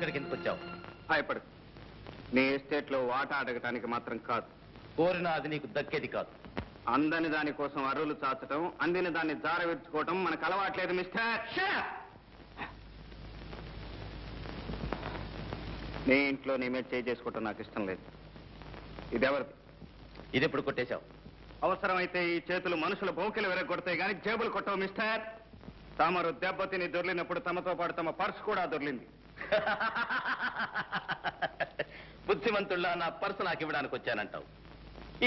ఇక్కడికి ఎందుకు వచ్చావు? భయపడు. నీ ఎస్టేట్ లో వాటా అడగటానికి మాత్రం కాదు. కోరినా అది నీకు దక్కేది కాదు. అందని దానికోసం అరువులు చాచటం, అందిన దాన్ని జారవిడ్చుకోవటం మనకు అలవాట్లేదు మిస్టర్. నీ ఇంట్లో నీ మీద చేసుకోవటం నాకు ఇష్టం లేదు. ఇదెవరిది? ఇది ఎప్పుడు కొట్టేశావు? అవసరమైతే ఈ చేతులు మనుషుల బౌకెలు వెరగొడతాయి కానీ జేబులు కొట్టవు మిస్టర్. తమరు దెబ్బతిని దొర్లినప్పుడు తమతో పాటు తమ పర్సు కూడా దొర్లింది. బుద్ధిమంతుల్లా నా పర్సు నాకు ఇవ్వడానికి వచ్చానంటావు.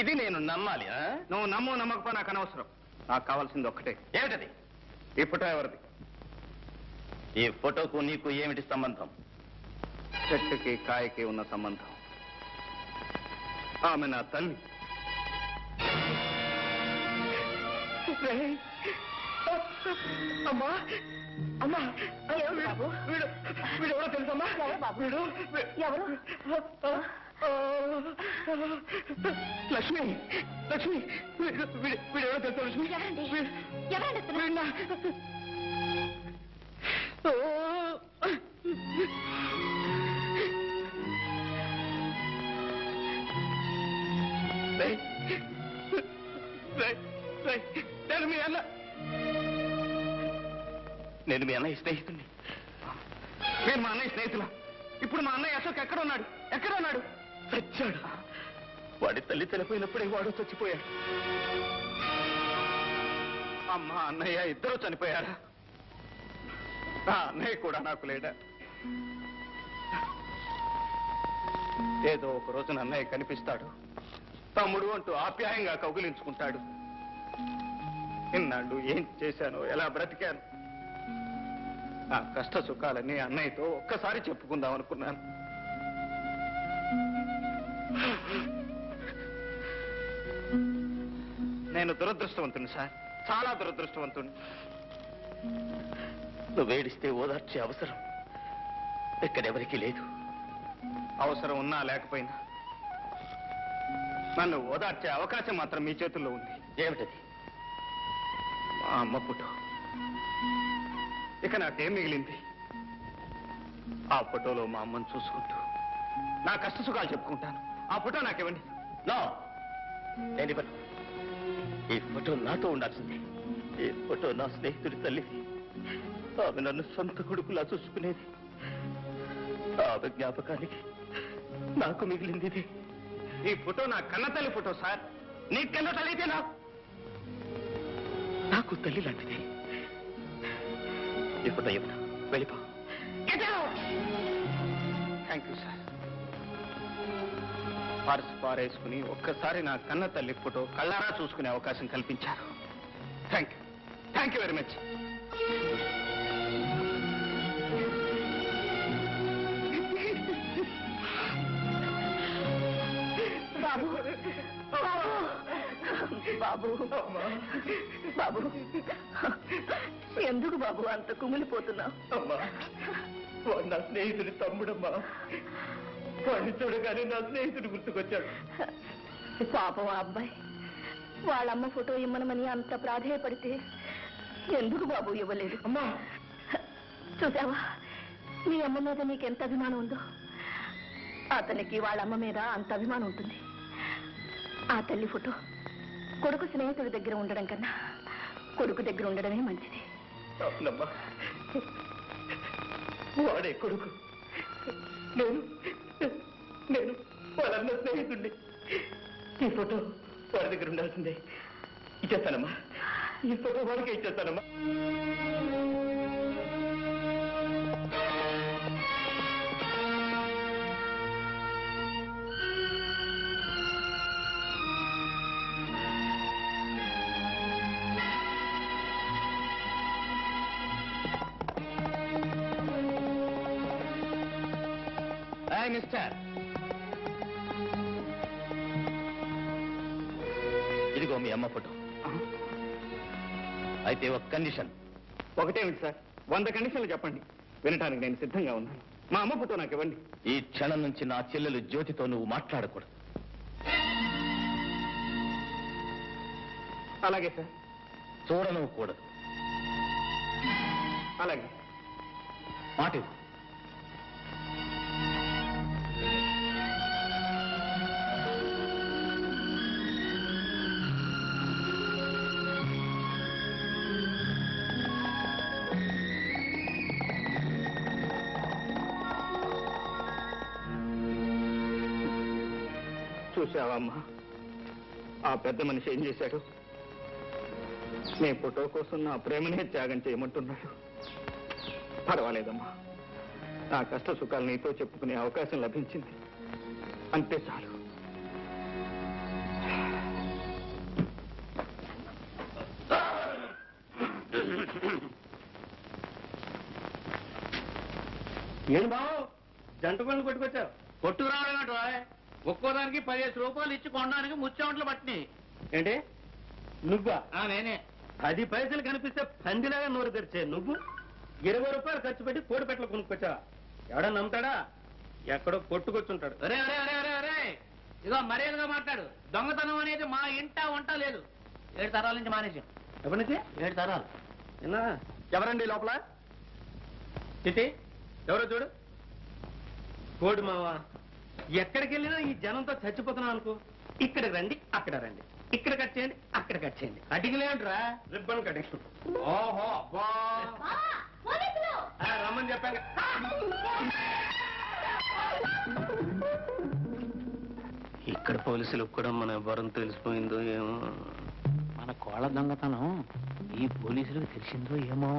ఇది నేను నమ్మాలి? నువ్వు నమ్మకపో నాకు అనవసరం. నాకు కావాల్సింది ఒక్కటే. ఏమిటది? ఈ ఫోటో ఎవరిది? ఈ ఫోటోకు నీకు ఏమిటి సంబంధం? చెట్టుకి కాయకి ఉన్న సంబంధం. ఆమె నా తల్లి. అమ్మా అమ్మా, వీడెవరో తెలుసమ్మా? వీడు ఎవరు? లక్ష్మి, లక్ష్మి, వీడెవరో తెలుసా లక్ష్మి? నేను మీ అన్న, నేను మీ అన్నయ్య స్నేహితుడిని. నేను మా అన్నయ్య స్నేహితులా? ఇప్పుడు మా అన్నయ్య అశోక్ ఎక్కడున్నాడు? చచ్చాడు. వాడి తల్లి చనిపోయినప్పుడే వాడు చచ్చిపోయాడు. అమ్మ అన్నయ్య ఇద్దరూ చనిపోయారా? నా అన్నయ్య కూడా నాకు లేడా? ఏదో ఒక రోజున అన్నయ్య కనిపిస్తాడు, తమ్ముడు అంటూ ఆప్యాయంగా కౌగిలించుకుంటాడు. ఇన్నాళ్ళు ఏం చేశానో, ఎలా బ్రతికాను, నా కష్ట సుఖాలన్నీ అన్నయ్యతో ఒక్కసారి చెప్పుకుందాం అనుకున్నాను. నేను దురదృష్టవంతుని సార్, చాలా దురదృష్టవంతుని. నువ్వేడిస్తే ఓదార్చే అవసరం ఇక్కడెవరికీ లేదు. అవసరం ఉన్నా లేకపోయినా నన్ను ఓదార్చే అవకాశం మాత్రం మీ చేతుల్లో ఉంది. ఏమిటది? మా అమ్మ ఫోటో. ఇక నాకేం మిగిలింది? ఆ ఫోటోలో మా అమ్మను చూసుకుంటూ నా కష్ట సుఖాలు చెప్పుకుంటాను. ఆ ఫోటో నాకివ్వండి. నో, నేను ఇవ్వను. ఈ ఫోటో నాతో ఉండాల్సింది. ఈ ఫోటో నా స్నేహితుడి తల్లిది. ఆమె నన్ను సొంత కొడుకులా చూసుకునేది. ఆమె జ్ఞాపకానికి నాకు మిగిలింది ఇది. ఈ ఫోటో నా కన్న తల్లి ఫోటో సార్. నీ కన్న తల్లి అయితే నాకు తల్లి లాంటిది. ఈ ఫోటో ఇవ్వను. వెళ్ళిపో. Thank you sir. పర్స్ పారేసుకుని ఒక్కసారి నా కన్న తల్లి ఫోటో కళ్ళారా చూసుకునే అవకాశం కల్పించారు. Thank you very much. బాబు బాబు బాబు, ఎందుకు బాబు అంత కుమిలిపోతున్నావు? అమ్మా, వాడు నా స్నేహితుడి తమ్ముడమ్మా. వాడిని చూడగానే నా స్నేహితుడు గుర్తుకొచ్చాడు. పాపం ఆ అబ్బాయి వాళ్ళమ్మ ఫోటో ఇమ్మనమని అంత ప్రాధేయపడితే ఎందుకు బాబు ఇవ్వలేదు? అమ్మా, చూసావా మీ అమ్మ మీద నీకెంత అభిమానం ఉందో? అతనికి వాళ్ళమ్మ మీద అంత అభిమానం ఉంటుంది. ఆ తల్లి ఫోటో కొడుకు స్నేహితుడి దగ్గర ఉండడం కన్నా కొడుకు దగ్గర ఉండడమే మంచిది. అవునమ్మా, వాడే కొడుకు. నేను వాళ్ళన్న స్నేహితుడిని. ఈ ఫోటో వాడి దగ్గర ఉండాల్సిందే. ఇచ్చేస్తానమ్మా. ఈ ఫోటో వాడికే ఇచ్చేస్తానమ్మా. మిస్టర్, ఇదిగో మీ అమ్మ ఫోటో. అయితే ఒక కండిషన్. ఒకటేమిటి సార్? 100 కండిషన్లు చెప్పండి, వినటానికి నేను సిద్ధంగా ఉన్నాను. మా అమ్మ ఫోటో నాకు ఇవ్వండి. ఈ క్షణం నుంచి నా చెల్లెలు జ్యోతితో నువ్వు మాట్లాడకూడదు. అలాగే సార్. చూడను కూడదు. అలాగే. మాట ఇవ్వు. చూసావమ్మా ఆ పెద్ద మనిషి ఏం చేశాడు? నీ ఫోటో కోసం నా ప్రేమనే త్యాగం చేయమంటున్నాడు. పర్వాలేదమ్మా, నా కష్ట సుఖాలు నీతో చెప్పుకునే అవకాశం లభించింది, అంతే చాలు. ఏం బావు జంట పనులు కొట్టుకొచ్చావు? కొట్టుకు రావడం ఒక్కోదానికి 15 రూపాయలు ఇచ్చి కొనడానికి ముచ్చామంట్లు పట్టినాయి. ఏంటి నువ్వా? నేనే. 10 పైసలు కనిపిస్తే పందిలాగా నోరు తెరిచే నువ్వు 20 రూపాయలు ఖర్చు పెట్టి కోడి పెట్టలు కొనుక్కొచ్చావా? ఎవడన్నా నమ్ముతాడా? ఎక్కడో కొట్టుకొచ్చుంటాడు. అరే అరే అరే అరే అరే ఇదో మర్యాదగా మాట్లాడు. దొంగతనం అనేది మా ఇంట వంట లేదు. 7 తరాల నుంచి మానేసాం. ఎప్పటి నుంచి? 7 తరాలు. విన్నా? ఎవరండి లోపల? చిట్టి ఎవరో చూడు. కోడి మావా, ఎక్కడికి వెళ్ళినా ఈ జనంతో చచ్చిపోతున్నాం అనుకో. ఇక్కడికి రండి, అక్కడ రండి, ఇక్కడ కట్ చేయండి, అక్కడ కట్ చేయండి. అడిగిలేంట్రా రిబ్బన్ కటింగ్. ఓహో అబ్బా, రమ్మని చెప్పాను. ఇక్కడ పోలీసులకు కూడా మన వరం తెలిసిపోయిందో ఏమో. మన కోళ్ళ దొంగతనం ఈ పోలీసులకు తెలిసిందో ఏమో.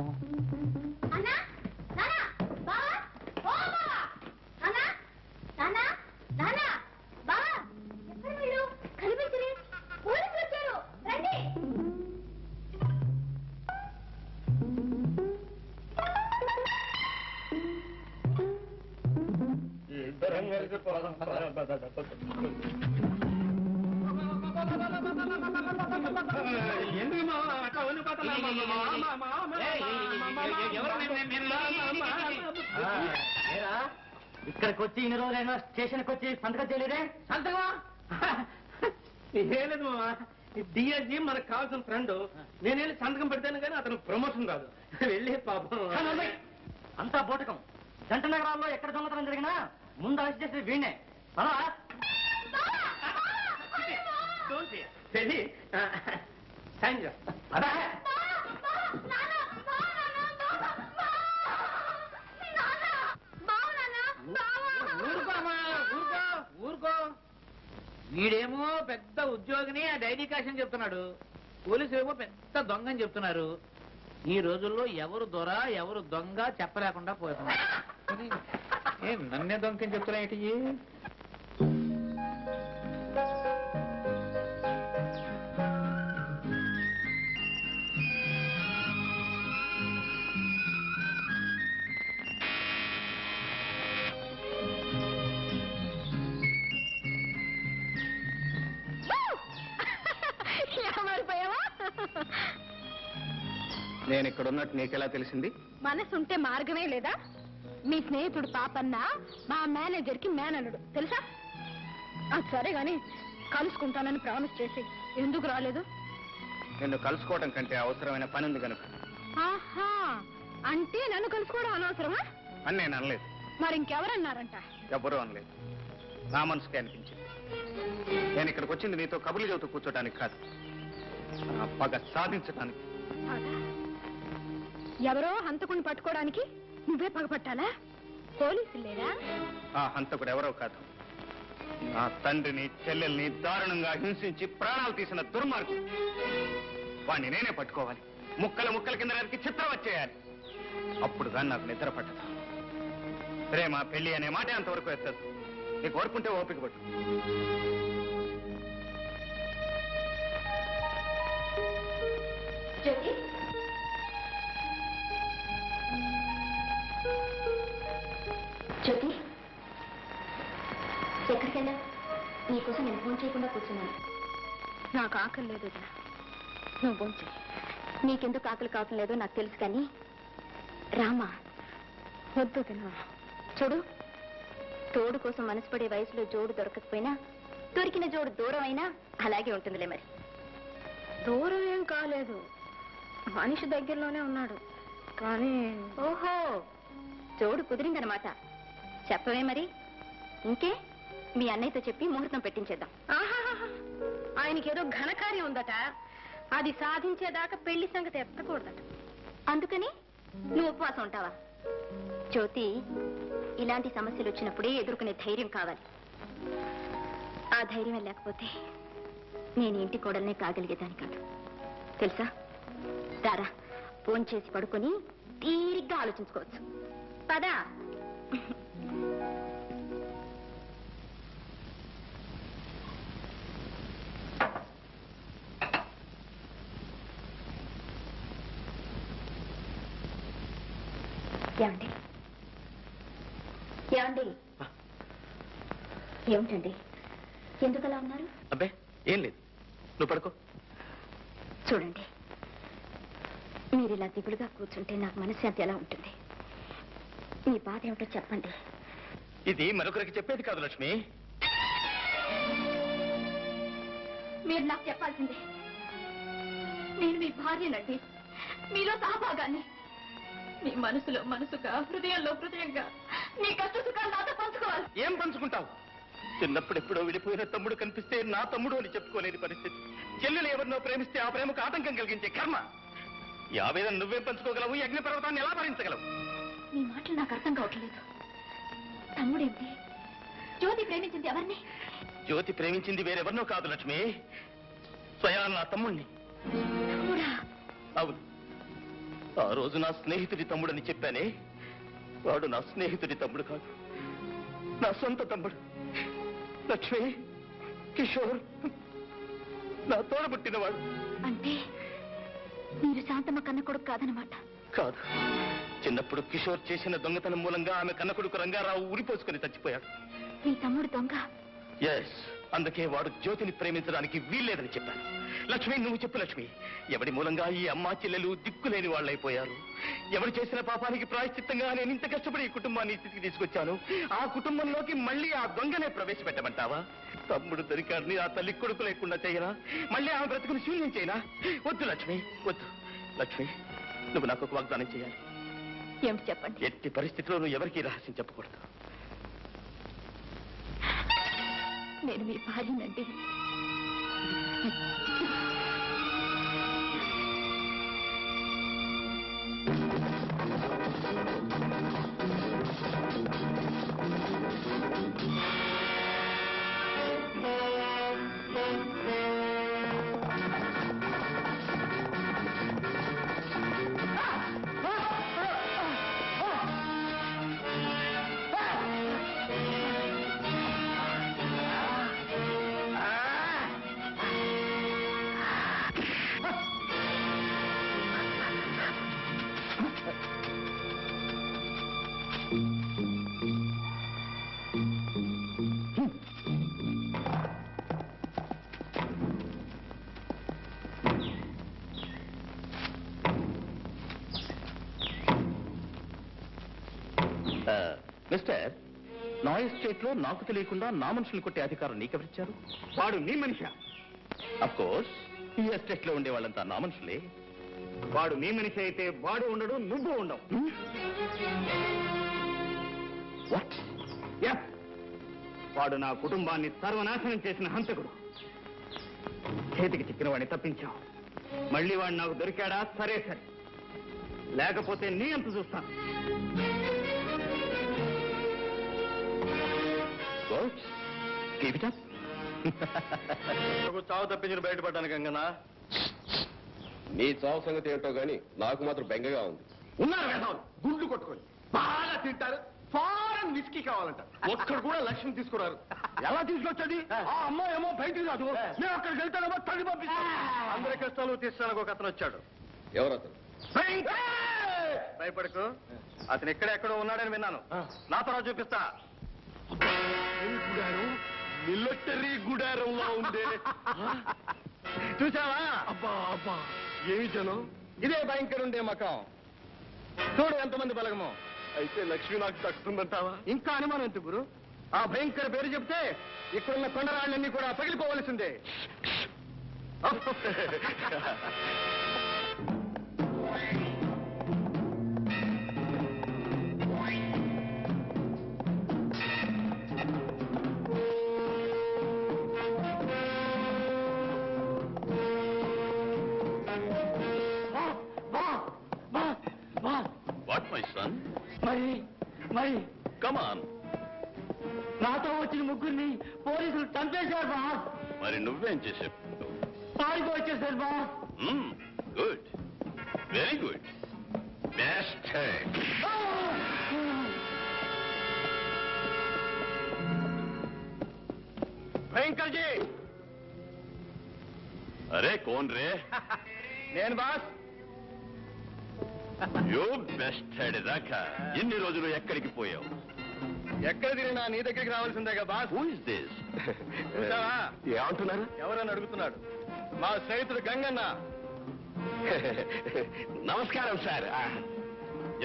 ఇక్కడికి వచ్చి ఇన్ని రోజులైనా స్టేషన్కి వచ్చి సంతకం చేయలేదే? సంతకమా? ఏలేదు మామా, డిఎస్జీ మనకు కావాల్సిన ఫ్రెండ్. నేను వెళ్ళి సంతకం పెడతాను కానీ అతను ప్రమోషన్ రాదు. వెళ్ళి పాపం. అంతా బోటకం. జంట నగరాల్లో ఎక్కడ దొంగతనం జరిగినా ముందు అరెస్ట్ చేసేది వీణ్ణే. వెళ్ళి సైన్ చేస్తా. ఊరుకో. వీడేమో పెద్ద ఉద్యోగిని ఆ డైరీ కాషన్ చెప్తున్నాడు. పోలీసులు ఏమో పెద్ద దొంగని చెప్తున్నారు. ఈ రోజుల్లో ఎవరు దొర ఎవరు దొంగ చెప్పలేకుండా పోతున్నారు. నన్నే దొంగని చెప్తున్నా ఏంటి? నేను ఇక్కడ ఉన్నట్టు నీకెలా తెలిసింది? మనసుంటే మార్గమే లేదా? మీ స్నేహితుడు పాపన్న మా మేనేజర్ కి మేనల్లుడు తెలుసా? సరే గాని కలుసుకుంటానని ప్రామిస్ చేసి ఎందుకు రాలేదు? నిన్ను కలుసుకోవడం కంటే అవసరమైన పని ఉంది కనుక. ఆహా, అంటే నన్ను కలుసుకోవడం అనవసరమా అని నేను అనలేదు. మరి ఇంకెవరన్నారంట? ఎవ్వరూ అనలేదు. నా మనసుకే అనిపించింది. నేను ఇక్కడికి వచ్చింది నీతో కబుర్లు చెబుతూ కూర్చోటానికి కాదు, నా పగ సాధించడానికి. ఎవరో హంతకుని పట్టుకోవడానికి నువ్వే పగపట్టాలా? పోలీసులు లేరా? ఆ హంతకుడు ఎవరో కాదు, నా తండ్రిని చెల్లెల్ని దారుణంగా హింసించి ప్రాణాలు తీసిన దుర్మార్గుడు. వాణ్ణి నేనే పట్టుకోవాలి, ముక్కల ముక్కల కింద నరికి చిత్రం వచ్చేయాలి. అప్పుడు కానీ నాకు నిద్ర పట్టదు. ప్రేమ పెళ్లి అనే మాట అంతవరకు ఎత్తదు. నీకు కోరుకుంటే ఓపిక పట్టు. జ్యోతి, ఎక్కడికెళ్ళా? నీకోసం నేను ఫోన్ చేయకుండా కూర్చున్నాను. నాకు ఆకలి లేదు, నువ్వు భోంచే. నీకెందుకు ఆకలి కావటం లేదో నాకు తెలుసు కానీ రామా వద్దు తిన్నా. చూడు, తోడు కోసం మనసు పడే వయసులో జోడు దొరకకపోయినా దొరికిన జోడు దూరం అయినా అలాగే ఉంటుందిలే. మరి దూరం ఏం కాలేదు, మనిషి దగ్గరలోనే ఉన్నాడు కానీ. ఓహో, జోడు కుదిరిందనమాట. చెప్పవే మరి. ఇంకే మీ అన్నయ్యతో చెప్పి ముహూర్తం పెట్టించేద్దాం. ఆయనకి ఏదో ఘనకార్యం ఉందట, అది సాధించేదాకా పెళ్లి సంగతి ఎత్తకూడదట. అందుకని నువ్వు ఉపవాసం ఉంటావా? జ్యోతి, ఇలాంటి సమస్యలు వచ్చినప్పుడే ఎదుర్కొనే ధైర్యం కావాలి. ఆ ధైర్యం లేకపోతే నేను ఇంటి కోడల్నే కాగలిగేదాన్ని కాదు తెలుసా. రారా, ఫోన్ చేసి పడుకొని తీరిగ్గా ఆలోచించుకోవచ్చు. పదా. ఏమండి ఏమండి ఏమిటండి ఎందుకలా ఉన్నారు? అబ్బే ఏం లేదు, నువ్వు పడుకో. చూడండి, మీరు ఇలా దిగులుగా కూర్చుంటే నాకు మనశ్శాంతి ఎలా ఉంటుంది? మీ బాధ ఏమిటో చెప్పండి. ఇది మరొకరికి చెప్పేది కాదు లక్ష్మి. మీరు నాకు చెప్పాల్సిందే. నేను మీ భార్యనండి, మీలో సహభాగాన్ని. మీ మనసులో మనసుగా, హృదయంలో హృదయంగా మీ కష్ట సుఖాలు నాతో పంచుకోవాలి. ఏం పంచుకుంటావు? చిన్నప్పుడు ఎప్పుడో విడిపోయిన తమ్ముడు కనిపిస్తే నా తమ్ముడు అని చెప్పుకోలేని పరిస్థితి. చెల్లెలు ఎవరినో ప్రేమిస్తే ఆ ప్రేమకు ఆటంకం కలిగించే కర్మ. ఈ ఆవేదన నువ్వే పంచుకోగలవు, ఈ అగ్ని పర్వతాన్ని ఎలా భరించగలవు? మీ మాటలు నాకు అర్థం కావట్లేదు. తమ్ముడేమిటి? జ్యోతి ప్రేమించింది ఎవరిని? జ్యోతి ప్రేమించింది వేరెవరినో కాదు లక్ష్మి, స్వయాన నా తమ్ముణ్ణి. తమ్ముడా? అవును, ఆ రోజు నా స్నేహితుడి తమ్ముడని చెప్పానే, వాడు నా స్నేహితుడి తమ్ముడు కాదు, నా సొంత తమ్ముడు. లక్ష్మి, కిషోర్ నా తోడబుట్టినవాడు. అంటే మీరు శాంతమ్మ కన్న కొడుకు కాదనమాట? కాదు, చిన్నప్పుడు కిషోర్ చేసిన దొంగతనం మూలంగా ఆమె కన్న కొడుకు రంగారావు ఉరిపోసుకుని చచ్చిపోయాడు. మీ తమ్ముడు దొంగ? ఎస్, అందుకే వాడు జ్యోతిని ప్రేమించడానికి వీల్లేదని చెప్పాను. లక్ష్మి, నువ్వు చెప్పు లక్ష్మి, ఎవడి మూలంగా ఈ అమ్మా చెల్లెలు దిక్కులేని వాళ్ళైపోయారు? ఎవరు చేసిన పాపానికి ప్రాయశ్చిత్తంగా నేను ఇంత కష్టపడి ఈ కుటుంబాన్ని స్థితికి తీసుకొచ్చాను. ఆ కుటుంబంలోకి మళ్ళీ ఆ దొంగనే ప్రవేశపెట్టమంటావా? తమ్ముడు దొరికాడిని ఆ తల్లి కొడుకు లేకుండా చేయనా? మళ్ళీ ఆమె బ్రతుకుని శూన్యం చేయనా? వద్దు లక్ష్మి, వద్దు. లక్ష్మి, నువ్వు నాకు ఒక వాగ్దానం చేయాలి. ఏమిటి చెప్పండి. ఎట్టి పరిస్థితిలో నువ్వు ఎవరికీ రహస్యం చెప్పకూడదు. నేను మీ భార్యనండి. మిస్టర్, నా ఎస్టేట్ లో నాకు తెలియకుండా నా మనుషులు కొట్టే అధికారం నీకెవరిచ్చారు? వాడు నీ మనిషా? అఫ్ కోర్స్, ఈ ఎస్టేట్ లో ఉండే వాళ్ళంతా నా మనుషులే. వాడు నీ మనిషి అయితే వాడు ఉండడు, నువ్వు ఉండవు. వాట్? వాడు నా కుటుంబాన్ని సర్వనాశనం చేసిన హంతకుడు. చేతికి చిక్కిన వాడిని తప్పించావు. మళ్ళీ వాడు నాకు దొరికాడా? సరే సరే, లేకపోతే నీ అంత చూస్తాను. చావు తప్పించిన బయటపడ్డాను గంగనా. నీ చావు సంగతి ఏంటో గాని నాకు మాత్రం బెంగగా ఉంది. ఉన్నారు వేదవులు, గుండు కొట్టుకొని బాగా తింటారు. ఫారెన్ విస్కీ కావాలంట. ఒక్కడు కూడా లక్ష్యం తీసుకున్నారు. ఎలా తీసుకొచ్చేది? ఆ అమ్మాయి ఏమో బయటికి రాదు, నేను అక్కడికి వెళ్తానేమో తల్లి పంపిస్తాను. అందరి కష్టాలు తీర్చడానికి ఒక అతను వచ్చాడు. ఎవరతను? భయపడకు, అతను ఎక్కడెక్కడో ఉన్నాడని విన్నాను. నా తర్వాత చూపిస్తా. మిలిటరీ గుడారంలో ఉంది. చూసావా? అబ్బా అబ్బా, ఏమి జనం! ఇదే భయంకరుండే మకం. చూడు ఎంతమంది బలగమో. అయితే లక్ష్మి నాకు దక్కుతుందంటావా? ఇంకా అనుమానం ఎందుకు గురు? ఆ భయంకర పేరు చెప్తే ఇక్కడున్న కొండరాళ్ళన్నీ కూడా పగిలిపోవలసిందే. What my son? మరి కమ్ ఆన్. నాతో వచ్చిన ముగ్గురిని పోలీసులు చంపేశారు బాస్. మరి నువ్వేం చేసావు? పారిపో వచ్చేసారు boss. Good, very good, best. భయంకర్ జీ. అరే కోన్ రే? నేను బాస్. యూ బెస్ట్ హెడ్ దాకా ఎన్ని రోజులు ఎక్కడికి పోయావు? ఎక్కడ తిరిగినా నీ దగ్గరికి రావాల్సిందేగా బాస్. Who is this? చూసావా? ఏమంటున్నారు? ఎవరని అడుగుతున్నాడు. మా స్నేహితుడు గంగన్న. నమస్కారం సార్.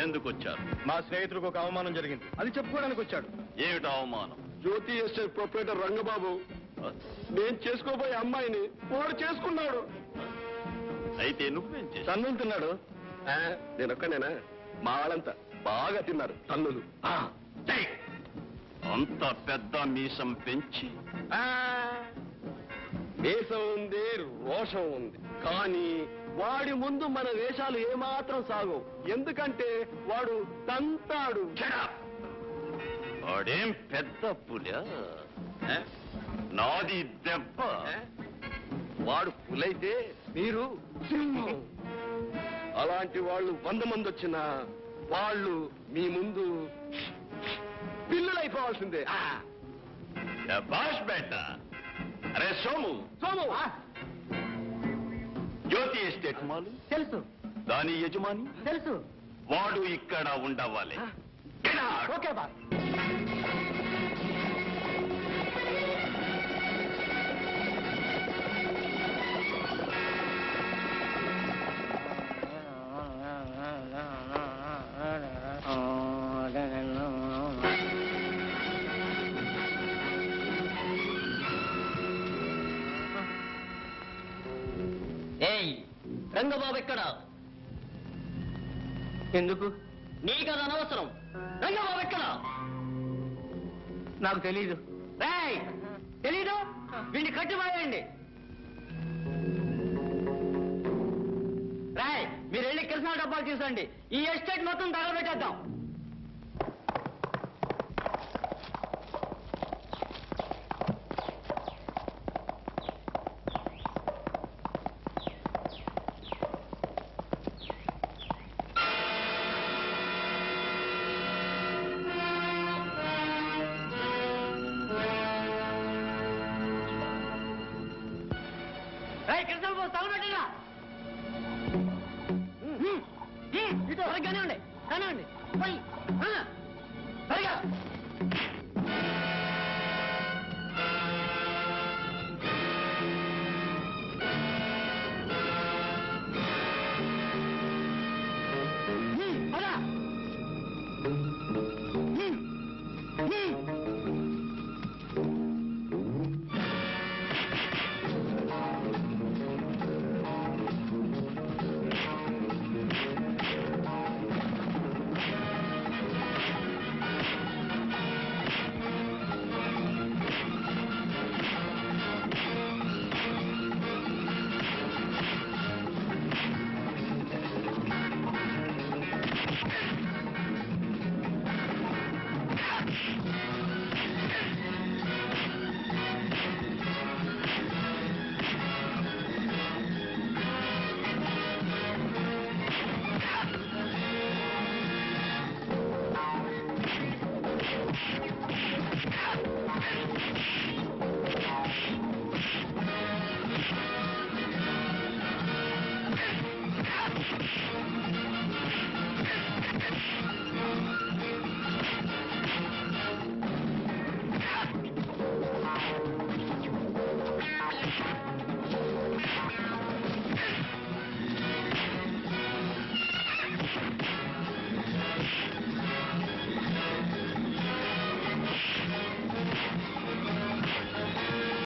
ఎందుకు వచ్చారు? మా స్నేహితుడికి ఒక అవమానం జరిగింది, అది చెప్పుకోవడానికి వచ్చాడు. ఏమిటి అవమానం? జ్యోతి ఎస్టేట్ ప్రొపరేటర్ రంగబాబు నేను చేసుకోబోయే అమ్మాయిని వాడు చేసుకున్నాడు. అయితే నువ్వేం చేశావు? తన్నులు తిన్నాడు. నేనొక్కనేనా? మా వాళ్ళంతా బాగా తిన్నారు తన్నులు. అంత పెద్ద మీసం పెంచి దేశం ఉంది, రోషం ఉంది, కానీ వాడి ముందు మన వేషాలు ఏమాత్రం సాగవు. ఎందుకంటే వాడు తంతాడు. వాడేం పెద్ద పులా? నాది దెబ్బ. వాడు పులైతే మీరు సింహం. అలాంటి వాళ్ళు 100 మంది వచ్చినా వాళ్ళు మీ ముందు పిల్లులైపోవాల్సిందే. బాష్ బేట. అరే సోము, సోము జ్యోతి ఎస్టేట్ మాలు తెలుసు దాని యజమాని తెలుసు. వాడు ఇక్కడ ఉండవాలి. Get out! Okay boss. Rangababu ఎక్కడ? ఎందుకు? నీకది అనవసరం. రంగబాబు ఎక్కడ? నాకు తెలీదు. రాయ్ తెలీదు? వీడిని కట్టిపాయండి. రాయ్ మీరు వెళ్ళి కిరసనాల డబ్బాలు తీసండి. ఈ ఎస్టేట్ మొత్తం తగలబెట్టేద్దాం. కిరసనాల తగలబెట్టేలా